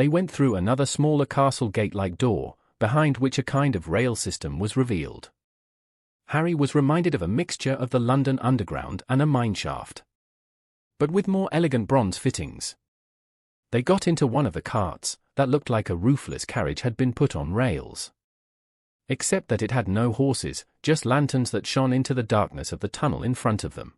They went through another smaller castle gate-like door, behind which a kind of rail system was revealed. Harry was reminded of a mixture of the London Underground and a mineshaft, but with more elegant bronze fittings. They got into one of the carts, that looked like a roofless carriage had been put on rails. Except that it had no horses, just lanterns that shone into the darkness of the tunnel in front of them.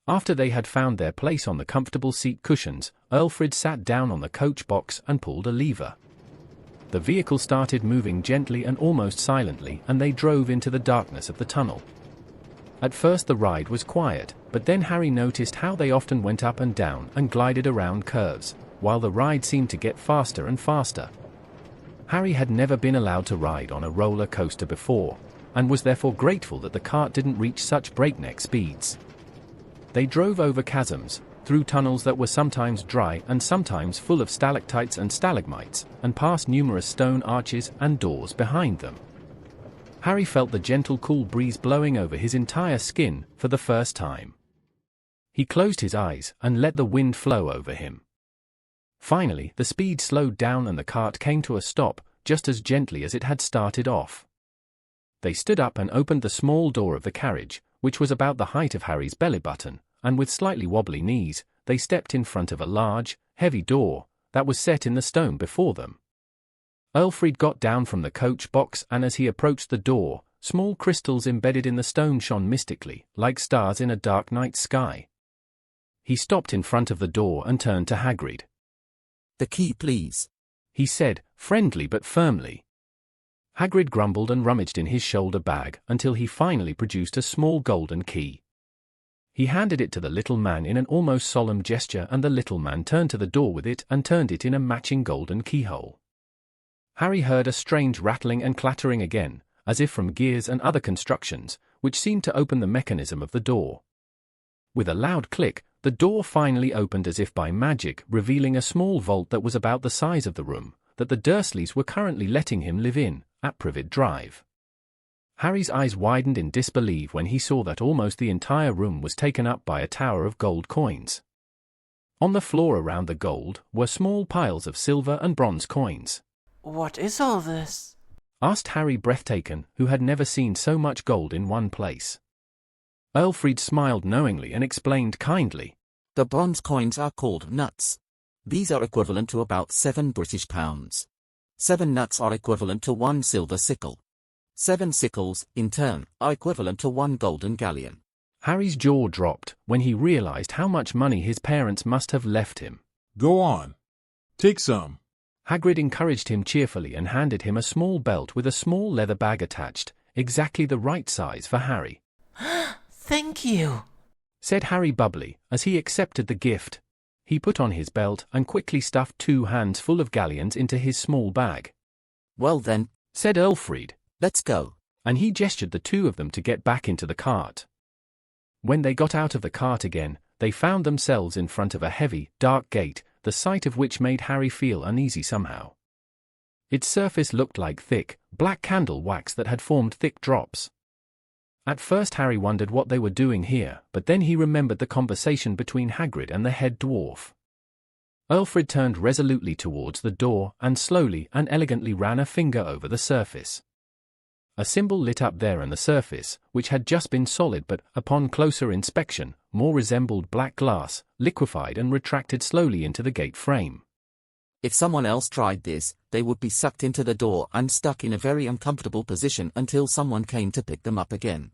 After they had found their place on the comfortable seat cushions, Ælfrid sat down on the coach box and pulled a lever. The vehicle started moving gently and almost silently, and they drove into the darkness of the tunnel. At first the ride was quiet, but then Harry noticed how they often went up and down and glided around curves, while the ride seemed to get faster and faster. Harry had never been allowed to ride on a roller coaster before, and was therefore grateful that the cart didn't reach such breakneck speeds. They drove over chasms, through tunnels that were sometimes dry and sometimes full of stalactites and stalagmites, and past numerous stone arches and doors behind them. Harry felt the gentle cool breeze blowing over his entire skin for the first time. He closed his eyes and let the wind flow over him. Finally, the speed slowed down and the cart came to a stop, just as gently as it had started off. They stood up and opened the small door of the carriage, which was about the height of Harry's belly button, and with slightly wobbly knees, they stepped in front of a large, heavy door that was set in the stone before them. Ælfrid got down from the coach box, and as he approached the door, small crystals embedded in the stone shone mystically, like stars in a dark night sky. He stopped in front of the door and turned to Hagrid. "The key, please," he said, friendly but firmly. Hagrid grumbled and rummaged in his shoulder bag until he finally produced a small golden key. He handed it to the little man in an almost solemn gesture, and the little man turned to the door with it and turned it in a matching golden keyhole. Harry heard a strange rattling and clattering again, as if from gears and other constructions, which seemed to open the mechanism of the door. With a loud click, the door finally opened as if by magic, revealing a small vault that was about the size of the room that the Dursleys were currently letting him live in, at Privet Drive. Harry's eyes widened in disbelief when he saw that almost the entire room was taken up by a tower of gold coins. On the floor around the gold were small piles of silver and bronze coins. "What is all this?" asked Harry, breathtaken, who had never seen so much gold in one place. Ælfrid smiled knowingly and explained kindly. "The bronze coins are called nuts. These are equivalent to about 7 British pounds. 7 nuts are equivalent to 1 silver sickle. 7 sickles, in turn, are equivalent to 1 golden galleon." Harry's jaw dropped when he realized how much money his parents must have left him. "Go on. Take some." Hagrid encouraged him cheerfully and handed him a small belt with a small leather bag attached, exactly the right size for Harry. "Thank you," said Harry bubbly, as he accepted the gift. He put on his belt and quickly stuffed 2 hands full of galleons into his small bag. "Well then," said Ælfrid, "let's go." and he gestured the 2 of them to get back into the cart. When they got out of the cart again, they found themselves in front of a heavy, dark gate, the sight of which made Harry feel uneasy somehow. Its surface looked like thick, black candle wax that had formed thick drops. At first Harry wondered what they were doing here, but then he remembered the conversation between Hagrid and the head dwarf. Ælfrid turned resolutely towards the door and slowly and elegantly ran a finger over the surface. A symbol lit up there, and the surface, which had just been solid but, upon closer inspection, more resembled black glass, liquefied and retracted slowly into the gate frame. If someone else tried this, they would be sucked into the door and stuck in a very uncomfortable position until someone came to pick them up again.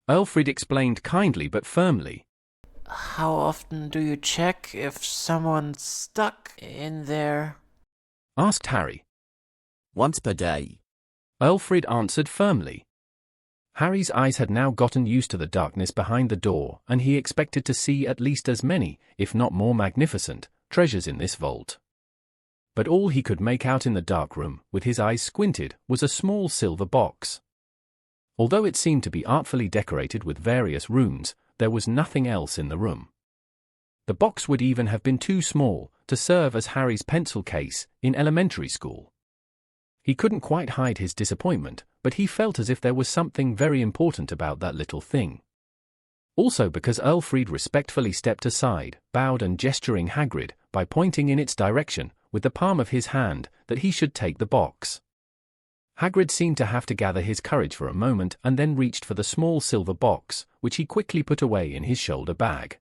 Ælfrid explained kindly but firmly. "How often do you check if someone's stuck in there?" asked Harry. "Once per day," Ælfrid answered firmly. Harry's eyes had now gotten used to the darkness behind the door, and he expected to see at least as many, if not more magnificent, treasures in this vault. But all he could make out in the dark room, with his eyes squinted, was a small silver box. Although it seemed to be artfully decorated with various runes, there was nothing else in the room. The box would even have been too small to serve as Harry's pencil case in elementary school. He couldn't quite hide his disappointment, but he felt as if there was something very important about that little thing. Also because Ælfrid respectfully stepped aside, bowed and gesturing Hagrid, by pointing in its direction, with the palm of his hand, that he should take the box. Hagrid seemed to have to gather his courage for a moment and then reached for the small silver box, which he quickly put away in his shoulder bag.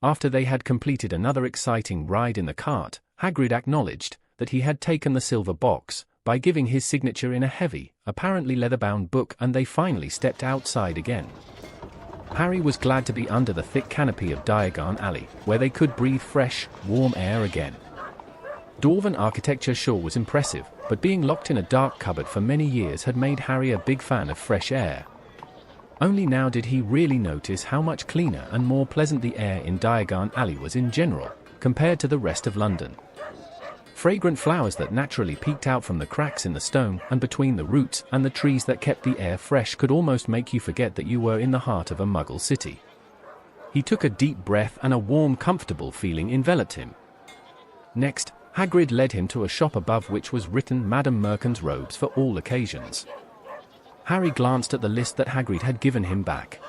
After they had completed another exciting ride in the cart, Hagrid acknowledged that he had taken the silver box by giving his signature in a heavy, apparently leather-bound book, and they finally stepped outside again. Harry was glad to be under the thick canopy of Diagon Alley, where they could breathe fresh, warm air again. Dwarven architecture sure was impressive, but being locked in a dark cupboard for many years had made Harry a big fan of fresh air. Only now did he really notice how much cleaner and more pleasant the air in Diagon Alley was in general, compared to the rest of London. Fragrant flowers that naturally peeked out from the cracks in the stone and between the roots and the trees that kept the air fresh could almost make you forget that you were in the heart of a Muggle city. He took a deep breath and a warm, comfortable feeling enveloped him. Next, Hagrid led him to a shop above which was written Madame Merkin's robes for all occasions. Harry glanced at the list that Hagrid had given him back.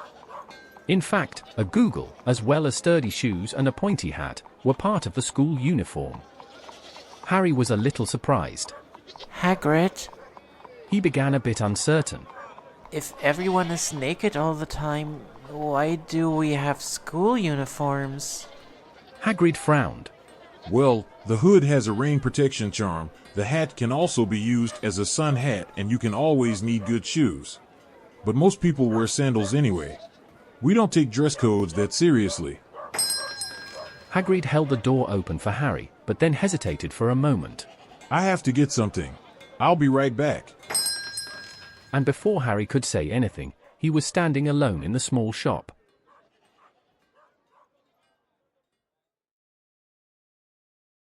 In fact, a google, as well as sturdy shoes and a pointy hat, were part of the school uniform. Harry was a little surprised. Hagrid, He began a bit uncertain. if everyone is naked all the time, why do we have school uniforms? Hagrid frowned. Well, the hood has a rain protection charm, the hat can also be used as a sun hat, and you can always need good shoes. But most people wear sandals anyway. We don't take dress codes that seriously. Hagrid held the door open for Harry, but then hesitated for a moment. I have to get something. I'll be right back. And before Harry could say anything, he was standing alone in the small shop.